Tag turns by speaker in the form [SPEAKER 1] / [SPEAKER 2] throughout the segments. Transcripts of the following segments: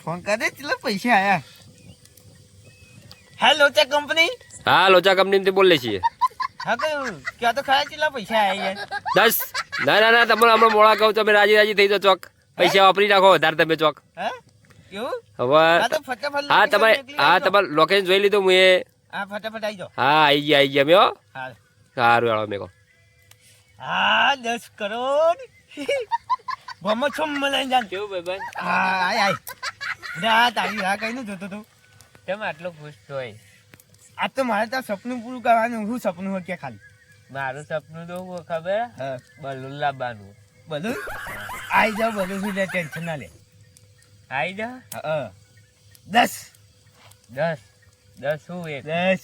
[SPEAKER 1] Phone કરે ચલો પૈસા આયા. હા લોચા કંપની.
[SPEAKER 2] હા લોચા કંપની બોલે છીએ.
[SPEAKER 1] હા કયું ક્યાં તો ખરા ચેટલા પૈસા આયા યાર.
[SPEAKER 2] 10. ના તમે હમણાં મોડા કહું તમે રાજી થઈ જાઓ ચોક. પૈસા વાપરી નાખો વધારે તમે ચોક.
[SPEAKER 1] હા કેવું
[SPEAKER 2] હવે
[SPEAKER 1] હા તો ફટાફટ
[SPEAKER 2] હા તમારે લોકેશન જોઈ લીધું હું એ.
[SPEAKER 1] હા ફટાફટ આવી જાઓ.
[SPEAKER 2] હા આવી ગયા મેં હો.
[SPEAKER 1] હા
[SPEAKER 2] સારું હેળો મેં કહો.
[SPEAKER 1] હા 10 કરોડ ગમો છો મને જાન
[SPEAKER 3] કેવું ભાઈબંધ?
[SPEAKER 1] હા આય રા તારી હા કઈ નું જોતો તું.
[SPEAKER 3] કેમ આટલો ખુશ હોય?
[SPEAKER 1] આ તો મારે તો સપનું પૂરું કરવાનું. હું સપનું હોય કે ખાલી
[SPEAKER 3] મારું સપનું તો હું ખબર
[SPEAKER 1] હા
[SPEAKER 3] બલૂન લાવવાનું.
[SPEAKER 1] બધું આઈ જાવ બધું શું લે ટેન્શન ના લે.
[SPEAKER 3] આઈ જા.
[SPEAKER 1] હા 10
[SPEAKER 3] 10 શું એક
[SPEAKER 1] 10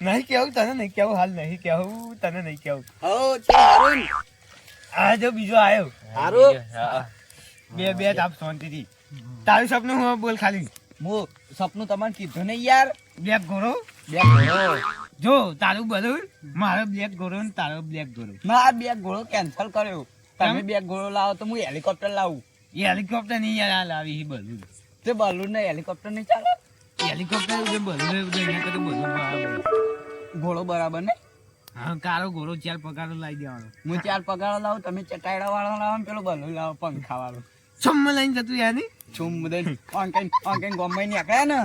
[SPEAKER 1] નહીં કેવું તને નહીં કેવું હાલ નહીં કેવું તને નહીં કેવું.
[SPEAKER 4] હો છે હારું
[SPEAKER 1] આ જો બીજો આવ્યો
[SPEAKER 4] હારું
[SPEAKER 3] હા.
[SPEAKER 1] બે તાપ શાંતિથી. તારું સપનું હું બોલ ખાલી.
[SPEAKER 4] હું સપનું તમને કીધું નહીં યાર
[SPEAKER 1] બ્લેક ગોરો
[SPEAKER 4] બે ઘોડો
[SPEAKER 1] જો તારું બધું મારો બ્લેક ગોરો ને તારો બ્લેક ગોરો.
[SPEAKER 4] મારા બે ઘોડો કેન્સલ કર્યો. તમે બે ઘોડો લાવો તો હું હેલિકોપ્ટર લાવું.
[SPEAKER 1] એ હેલિકોપ્ટર નહીં યાર આ લાવી છે બધું.
[SPEAKER 4] તે બલૂન ને હેલિકોપ્ટર નહીં ચાલે.
[SPEAKER 1] હેલિકોપ્ટર બધું અહીંયા તો બધું બરાબર.
[SPEAKER 4] ઘોડો બરાબર ને
[SPEAKER 1] હા કારો ઘોડો 4 પગારો લાવી દેવાનો.
[SPEAKER 4] હું 4 પગારો લાવું તમે ચટાયડા વાળો લાવો ને પેલો બલૂન લાવો પંખા વાળો.
[SPEAKER 1] છમ લઈને જતું યાર ની.
[SPEAKER 4] છું બધે ઓનકાઈન ગમે નીકળ્યા ને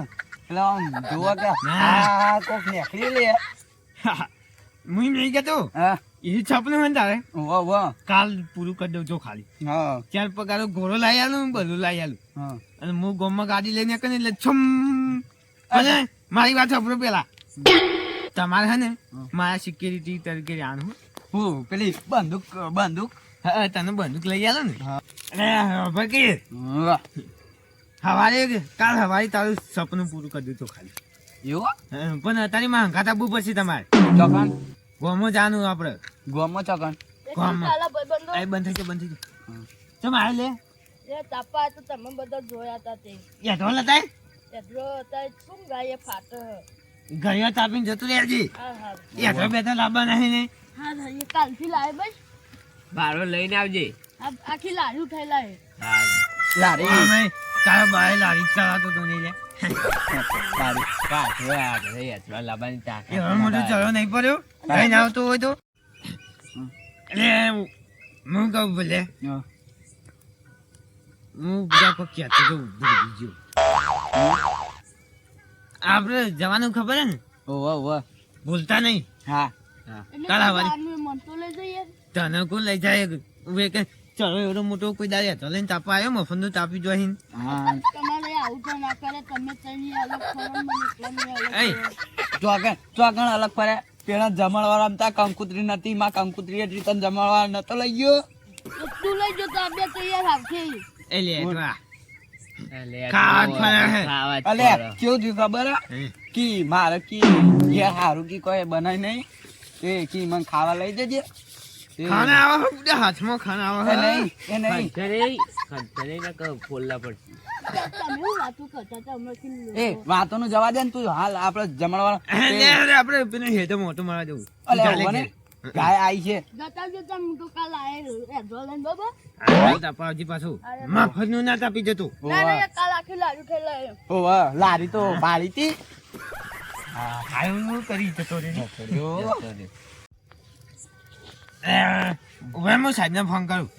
[SPEAKER 4] એટલે આમ જોવા કે
[SPEAKER 1] ના.
[SPEAKER 4] આ કોક નીકળી લે.
[SPEAKER 1] હું નહીં કહેતો
[SPEAKER 4] હા
[SPEAKER 1] એ સપનું હોય ને તારે
[SPEAKER 4] વાહ વાહ
[SPEAKER 1] કાલ પૂરું કરી દઉં જો ખાલી.
[SPEAKER 4] હા
[SPEAKER 1] 4 પગારો ઘોડો લાવી આલું બધું લાવી આલું
[SPEAKER 4] હા
[SPEAKER 1] અને હું ગામમાં ગાડી લઈને કરીને એટલે છમ અને મારી વાત સાંભળો પેલા તમારે હે ને મારા સિક્યુરિટી તરીકે આનું
[SPEAKER 4] હું પેલી બંદૂક
[SPEAKER 1] હા તને બંદૂક લઈ આલો ને.
[SPEAKER 4] હા.
[SPEAKER 1] અરે ભાઈ
[SPEAKER 4] વાહ.
[SPEAKER 1] કાલ હવારે તારું સપનું પૂરું કરી દીધું ખાલી.
[SPEAKER 4] એવું
[SPEAKER 1] હા, પણ અત્યારે માં હંગાત આપવું પડશે તમારે.
[SPEAKER 4] ચોકન
[SPEAKER 1] ગોમો જાનું આપણે
[SPEAKER 4] ગોમો ચોકન
[SPEAKER 1] ગોમમાં
[SPEAKER 5] ચાલો ભાઈબંધો.
[SPEAKER 1] એ બંધ થઈ ગયો ચમ આવે લે
[SPEAKER 5] એ તાપા તો તમે બધા જોયા હતા તે
[SPEAKER 1] યા ઢોલ હતા
[SPEAKER 5] એટલો અત્યારે શું ગાય ફાટ.
[SPEAKER 1] ઘડિયા તાપીને જતું રહેજે.
[SPEAKER 5] હા હા
[SPEAKER 1] યા તો બેઠા લાવવા નહીં ને
[SPEAKER 5] હા હા એ કાલથી લાવે બસ
[SPEAKER 3] ભાડો લઈને આવજે.
[SPEAKER 5] આખી લારી ઉઠાઈ લાવે.
[SPEAKER 4] લારી
[SPEAKER 1] અમે તારા બાય લારી ચલાવતો તો નહીં લે
[SPEAKER 4] લારી
[SPEAKER 3] લાવવાની તાકાત
[SPEAKER 1] એ હવે મોટો ચડો નહીં પડ્યો કઈ ના આવતો હોય તો એટલે હું કહું બોલે
[SPEAKER 4] હા.
[SPEAKER 1] હું બીજા કોઈ કહેતો તો ભૂલી ગયો. આપણે જવાનું ખબર હે ને
[SPEAKER 4] ઓવા ઓવા
[SPEAKER 1] ભૂલતા નહીં.
[SPEAKER 4] હા
[SPEAKER 5] એટલે
[SPEAKER 1] કાલ હવારે.
[SPEAKER 5] બારનું મનતો લઈ જઈએ.
[SPEAKER 1] તને કોણ લઈ જાય ઉભે કે ચલો એવડો મોટો કોઈ દાડે તો લઈને તાપા આવ્યો મફતનું તાપી જોઈને.
[SPEAKER 4] હા
[SPEAKER 5] તમારે આવું તો ના કરે તમે તઈ અલગ ફરો મને એકલા નહીં
[SPEAKER 1] એય.
[SPEAKER 5] અલગ
[SPEAKER 4] ચોકન અલગ પડે પેલા જમણવાર આમતા કંકુતરી નથી માં કંકુતરી હતી તને જમણવાર નતો લઈ ગયો.
[SPEAKER 5] તું લઈ જો તો આ બે તૈયાર આવશે.
[SPEAKER 1] એ લે તો આ.
[SPEAKER 3] અલે
[SPEAKER 1] ખાવા જ પડે હે.
[SPEAKER 3] ખાવા જ
[SPEAKER 4] અલે
[SPEAKER 3] પડે.
[SPEAKER 4] કેવું થયું ખબર હે?
[SPEAKER 1] હે.
[SPEAKER 4] કી મારે કી ઘેર હારું કી કોઈ બનાય નહીં એ કી મને ખાવા લઈ જજે એ
[SPEAKER 1] ખાના આવો હે, બધા હાથમાં ખાના આવો
[SPEAKER 4] એ
[SPEAKER 1] હે.
[SPEAKER 4] નહીં એ નહીં
[SPEAKER 3] ખંતરે ના કહું ફોલ્લા પડશે.
[SPEAKER 5] તમે હું વાતો કરતા હતા હમણાંથી
[SPEAKER 4] એ વાતોનું જવા દે ને તું હાલ આપણે જમણવાર
[SPEAKER 1] લે લે આપણે પેલો હેઠો મોટો મારવા જવું.
[SPEAKER 4] અલે
[SPEAKER 1] ચાલે
[SPEAKER 4] હોને
[SPEAKER 1] ઘેર.
[SPEAKER 4] ગાય આઈ છે
[SPEAKER 5] જતા જતા હું તો કાલ આયે એડ્રો લઈને બાબા.
[SPEAKER 1] આ તાપા હજી પાછું મફતનું ના તાપી જતું.
[SPEAKER 5] ના ના એ કાલ આખી લારી ઉઠાઈ લાવે.
[SPEAKER 4] ઓવા લારી તો પાડી તી
[SPEAKER 1] હા હાયું કરી જતો રે. ઉભા હું સાહેબને ફોન કરું.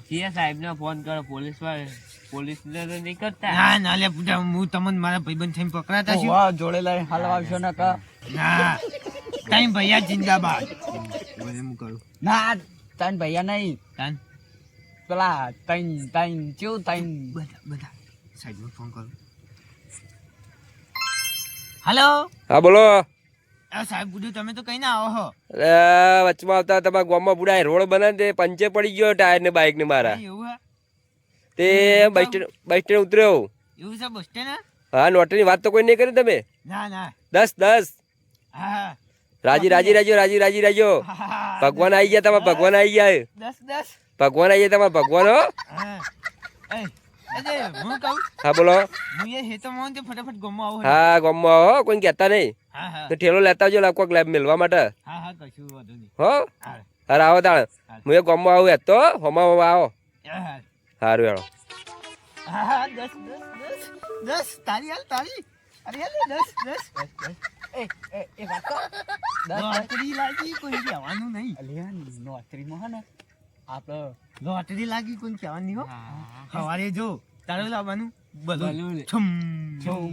[SPEAKER 3] સીએ સાહેબને ફોન કરો પોલીસને તો નહીં કરતા.
[SPEAKER 1] ના ના લે પૂજા હું તમને મારા ભાઈબંધ થઈને પકડાતા છું.
[SPEAKER 4] ઓવા જોડે લઈ હાલવા આવશો ને કા
[SPEAKER 1] ના કઈ ભૈયા જિંદાબાદ. બોલે હું કરું
[SPEAKER 4] ના તન ભૈયા નહીં
[SPEAKER 1] તાન
[SPEAKER 4] પેલા તૈન ચેવું તૈન
[SPEAKER 1] બધા સાહેબને ફોન કરું. હેલો
[SPEAKER 2] હા બોલો.
[SPEAKER 1] સાહેબ બુડું તમે તો કઈ ના આવો હો.
[SPEAKER 2] અરે વચમાં આવતા તમારા ગામમાં બુડા રોડ બનાવી દે પંચે પડી ગયો ટાયર ને બાઇક ને મારા
[SPEAKER 1] એવું હે
[SPEAKER 2] તે બસ સ્ટેન્ડ ઉતર્યો.
[SPEAKER 1] એવું છે બસ સ્ટેન્ડ.
[SPEAKER 2] હા નોટની વાત તો કોઈ નહીં કરી તમે.
[SPEAKER 1] ના ના
[SPEAKER 2] 10
[SPEAKER 1] હા
[SPEAKER 2] રાજી રાજો
[SPEAKER 1] હા
[SPEAKER 2] ભગવાન આવી ગયા તમારા ભગવાન આવી ગયા
[SPEAKER 1] 10
[SPEAKER 2] ભગવાન આવી ગયા તમારા ભગવાન હો.
[SPEAKER 1] હા એ અજે હું કહું
[SPEAKER 2] હા બોલો.
[SPEAKER 1] હું એ હેતો મોન તે ફટાફટ ગમો આવો.
[SPEAKER 2] હા ગામમાં હો કોઈ કહેતા નહીં
[SPEAKER 1] હા હા
[SPEAKER 2] તો ઠેલો લેતા આવજો કોઈક લેબ મેળવા માટે
[SPEAKER 1] હા હા કશું વાંધો નહીં.
[SPEAKER 2] હો.
[SPEAKER 1] હા
[SPEAKER 2] અરે આવો તાણ હું એ ગામમાં આવું તો હોમાં આવો
[SPEAKER 1] હા
[SPEAKER 2] સારું હેડો.
[SPEAKER 1] હા 10 તારી હાલ તારી અરે હાલ 10
[SPEAKER 4] એ વાત તો
[SPEAKER 1] લોટરી લાગી કોઈ કહેવાનું નહીં
[SPEAKER 4] અલ્યા નોકરીમાં હે ને આપણે
[SPEAKER 1] લોટરી લાગી કોઈ કહેવાનું નહીં હો સવારે જો તારે લાવવાનું
[SPEAKER 3] બલૂન.
[SPEAKER 1] બલૂન છમ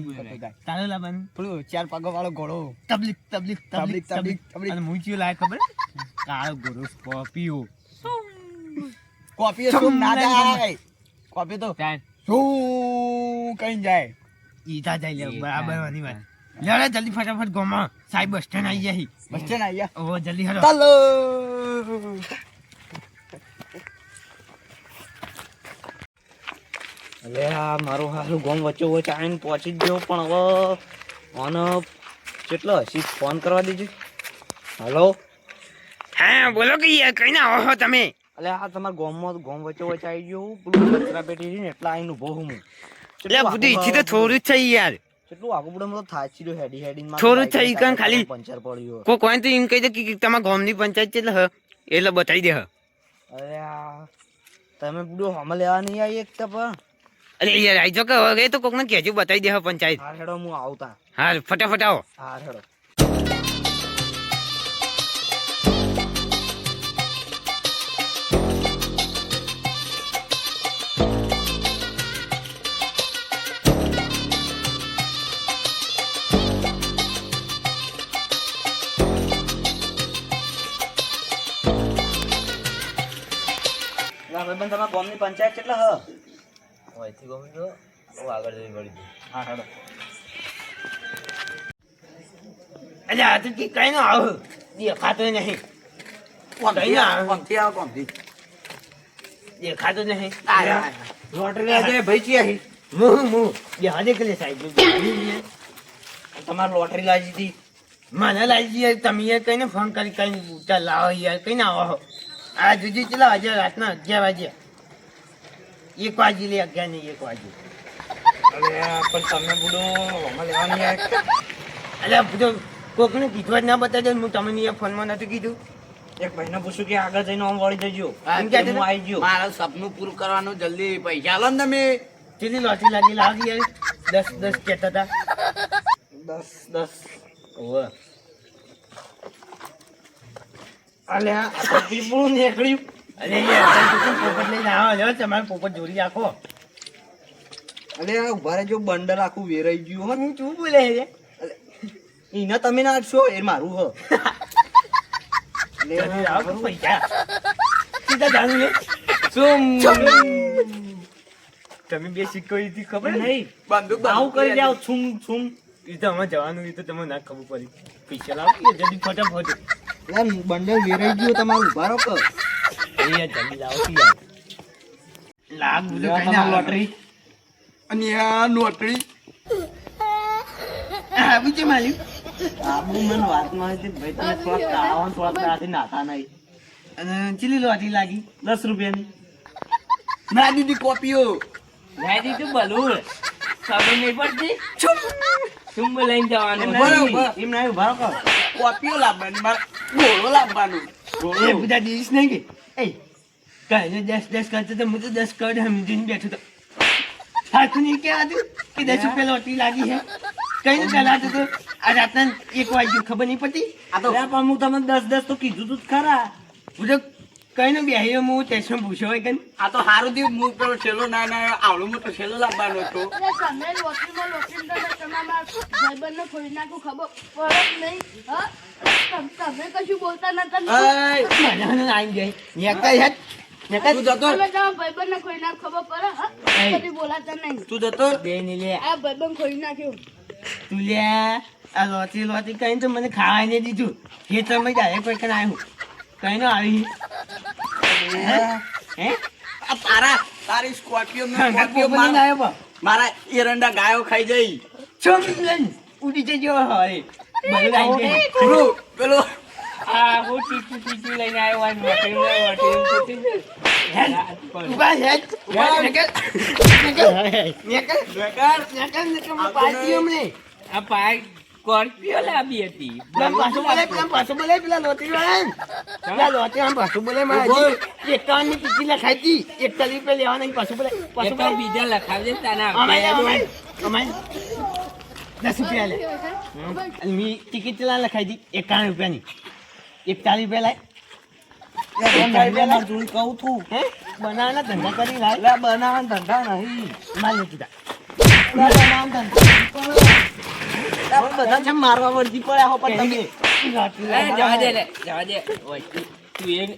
[SPEAKER 4] કરતો જાય.
[SPEAKER 1] તારે લાવવાનું
[SPEAKER 4] પેલું 4 પગો વાળો ઘોડો
[SPEAKER 1] તબલીક તબલીક તબલીક
[SPEAKER 4] તબલીક,
[SPEAKER 1] તબલીક
[SPEAKER 4] તબલીક.
[SPEAKER 1] અને મૂંચ્યું લાય ખબર કાળો ગોરો સ્કોર્પિયો
[SPEAKER 4] કોપી શું ના જાય કોપી તો
[SPEAKER 3] ચાલ.
[SPEAKER 4] શું કઈ જાય
[SPEAKER 1] ઈતા જાય લે બરાબર વાની વાત લડે જલ્દી ફટાફટ ગોમાં સાહેબ બસ સ્ટેન્ડ આવી જાય
[SPEAKER 4] બસ છે ને આયા
[SPEAKER 1] ઓ જલ્દી હરો
[SPEAKER 4] ચાલો
[SPEAKER 6] અલે આ મારું હારું ગોમ વચ્ચે વચ્ચે આવીને પહોંચી જ ગયો પણ હવે આને કેટલો હસી ફોન કરવા દેજો. હલો
[SPEAKER 1] હા બોલો કે યાર કઈ ના આવો તમે
[SPEAKER 6] અલે આ તમારા ગોમમાં ગોમ વચ્ચે વચ્ચે આવી ગયો હું પેલું કચરા પેટી છે ને એટલા આવીને ઉભો હું
[SPEAKER 1] એટલે બધું ઈથી તો થોડું જ છે યાર
[SPEAKER 6] કેટલું આગળ પડે તો થાચી રહ્યો હેડી હેડી
[SPEAKER 1] થોડું જ થઈ કાન ખાલી.
[SPEAKER 6] પંચર પડ્યો.
[SPEAKER 1] કોઈ કોઈ તો એમ કહી દે કે તમારા ગામની પંચાયત છે એટલે બતાવી દે હ
[SPEAKER 6] અરે આ તમે બધું હમ લેવા નહીં આવી એક તો પણ
[SPEAKER 1] અરે યાર આઈ જો કે હવે તો કોકને કહેજો બતાવી દે હ પંચાયત
[SPEAKER 6] હાર હેડો હું આવતા
[SPEAKER 1] હા ફટાફટ આવો
[SPEAKER 6] હાર હેડો. ભાઈબંધ તમારા ગામની પંચાયત કેટલા હ અહીંથી ગમી તો હું આગળ જઈ વળી ગયો. હા હેડો.
[SPEAKER 1] અરે આ તો કઈ ના આવો દેખાતો નહીં કઈ ના આવો
[SPEAKER 4] કોમથી આવો કોમથી
[SPEAKER 1] દેખાતો નહીં
[SPEAKER 4] લોટરી આજે ભાઈ ચી આહી
[SPEAKER 1] હું દેવા દે કે સાહેબ
[SPEAKER 6] તમારે લોટરી લાગી હતી
[SPEAKER 1] મને લાગી યાર તમે યાર કઈને ફોન કરી કઈ બૂટા લાવો યાર કઈ ના આવો આ જુદી ચલા આજે રાતના 11 વાગે 1 વાગે લે 11 ને 1 વાગે
[SPEAKER 6] અરે પણ તમે બધો હમ લેવા નહીં આવ્યા.
[SPEAKER 1] અલ્યા બધો કોકને કીધું જ ના બતાવી દે હું તમને ફોનમાં નતું કીધું
[SPEAKER 6] એક ભાઈને પૂછ્યું કે આગળ જઈને આમ વળી જજો
[SPEAKER 1] એમ કહેતો
[SPEAKER 6] હું આવી ગયો.
[SPEAKER 4] મારું સપનું પૂરું કરવાનું જલ્દી પૈસા આલો ને તમે
[SPEAKER 1] ચીલી લોટરી લાગી લાગી યાર 10 કહેતા હતા
[SPEAKER 6] 10
[SPEAKER 1] ઓવે
[SPEAKER 6] અલ્યા આ તો પીપળું નીકળ્યું.
[SPEAKER 1] અરે યાર તમે પોપટ લઈને આવો લ્યો તમારે પોપટ જોડી રાખો
[SPEAKER 6] અલ્યા ઉભા રહેજો બંડલ આખું વેરાઈ ગયું હો.
[SPEAKER 1] હું શું બોલે છે
[SPEAKER 6] એને તમે નાખશો એ મારું હ.
[SPEAKER 1] જલ્દી લાવો પૈસા સીધા જાણું ને તમે બે સિક્કો હતી ખબર
[SPEAKER 6] નહીં
[SPEAKER 4] બંદૂક
[SPEAKER 6] આવું કરી જાવ છુમ છુમ.
[SPEAKER 1] એ તો અમે જવાનું એ તો તમને ના ખબર પડી પૈસા લાવો જલ્દી ફટાફટ
[SPEAKER 6] યાર બંડલ વેરાઈ ગયું તમારું ઉભા રહો કે
[SPEAKER 1] એ યાર જલ્દી લાવો કે યાર લાગ બધું કઈ ના
[SPEAKER 6] લોટરી
[SPEAKER 4] અને આ નોટરી
[SPEAKER 1] આવું છે માલી
[SPEAKER 6] આબુ મને વાતમાં હતી ભાઈ તમે થોડા કાવા થોડા ત્રાથી નાતા નહીં.
[SPEAKER 1] અને ચીલી લોટરી લાગી
[SPEAKER 6] 10 રૂપિયાની
[SPEAKER 4] ના દીદી કોપીઓ
[SPEAKER 3] લાઈ દીધું બલૂન. ખબર નહીં પડતી ચુંબ લઈને જવાનું.
[SPEAKER 4] બરાબર.
[SPEAKER 6] એમ નહીં ઉભા રહો કે
[SPEAKER 4] કોપીઓ લાવવાની મારે ઘોડો લાવવાનું
[SPEAKER 1] એ બધા દિવસ નહીં કે એ કઈ 10 કરતો તો હું તો 10 કર સમજીને બેઠો તો હાથું નહીં કહેવાતું કે 10 રૂપિયા લોટરી લાગી છે કઈ ને ચલાતો તો આ રાતના 1 વાગ્યું ખબર નહીં પડતી
[SPEAKER 6] આ તો પણ હું તમને 10 તો કીધું તું જ ખરા.
[SPEAKER 1] હું તો કઈ નો બેહ્યો હું ટેન્શન પૂછ્યો હોય કઈ
[SPEAKER 4] આ તો હારું થયું હું પેલો છેલ્લો ના ના આવડો મોટો છેલ્લો લાવવાનો હતો
[SPEAKER 5] એટલે તમે લોટરીમાં લોટરી તમે તમારા ભાઈબંધને ખોઈ નાખું ખબર પડે જ નહીં હા તમે કશું બોલતા નતા
[SPEAKER 1] મને આવી જાય નેકા હેત નેકા
[SPEAKER 4] તું જતો
[SPEAKER 5] તમે તમારા ભાઈબંધને ખોઈ નાખ ખબર પડે હા
[SPEAKER 1] એ.
[SPEAKER 5] કદી બોલાતા નહીં
[SPEAKER 4] તું જતો
[SPEAKER 1] બે ને લે
[SPEAKER 5] આ ભાઈબંધ ખોઈ નાખ્યું
[SPEAKER 1] તું લે આ લોટરી કઈ તો મને ખાવાય નહીં દીધું એ તમે ડાયરેક્ટ કોઈ કઈ આવ્યું કઈ નો આવી હે
[SPEAKER 4] આ તારી સ્કોર્પિયો
[SPEAKER 1] હંગાત પોપટ લઈને આવ્યો પણ
[SPEAKER 4] મારા એરંડા ગાયો ખાઈ જઈ
[SPEAKER 1] છોમ લઈને ઉડી જજો હવે બધું આવી જાય
[SPEAKER 4] પેલો
[SPEAKER 3] આ હું ટીચું લઈને આવ્યો હોય વટીને
[SPEAKER 1] ઉભા હેત ઉભા નેકલ નેકલ નેકલ નેકલ નેકલ નેકલ પાર્ટી અમને
[SPEAKER 3] આ પાય સ્કોર્પિયો લાવી હતી
[SPEAKER 1] પેલા પાછું બોલે પેલા લોટરી વાળા પેલા લોટરી વાળા પાછું બોલે મારા હજી 51 ની ટિકિટ લખાઈ હતી 41 રૂપિયા લેવાના ને પાછું બોલે
[SPEAKER 3] એ
[SPEAKER 1] પાછું
[SPEAKER 3] તો
[SPEAKER 1] બોલે
[SPEAKER 3] બીજા લખાવજે તને
[SPEAKER 1] અમારે 10 રૂપિયા લે અને મી ટિકિટ ચલા લખાઈ હતી 51 રૂપિયાની 41 રૂપિયા લાય
[SPEAKER 6] મજૂરી કહું છું
[SPEAKER 1] હે બનાવવાના ધંધા કરી લાય
[SPEAKER 6] એટલે બનાવવાના ધંધા નહીં
[SPEAKER 1] માલ લેતી તા
[SPEAKER 6] બનાવવાના ધંધા બધા છે મારવા વર્દી પડ્યા હો પણ તમે
[SPEAKER 3] જવા દે લે જવા દે ઓય, તું એક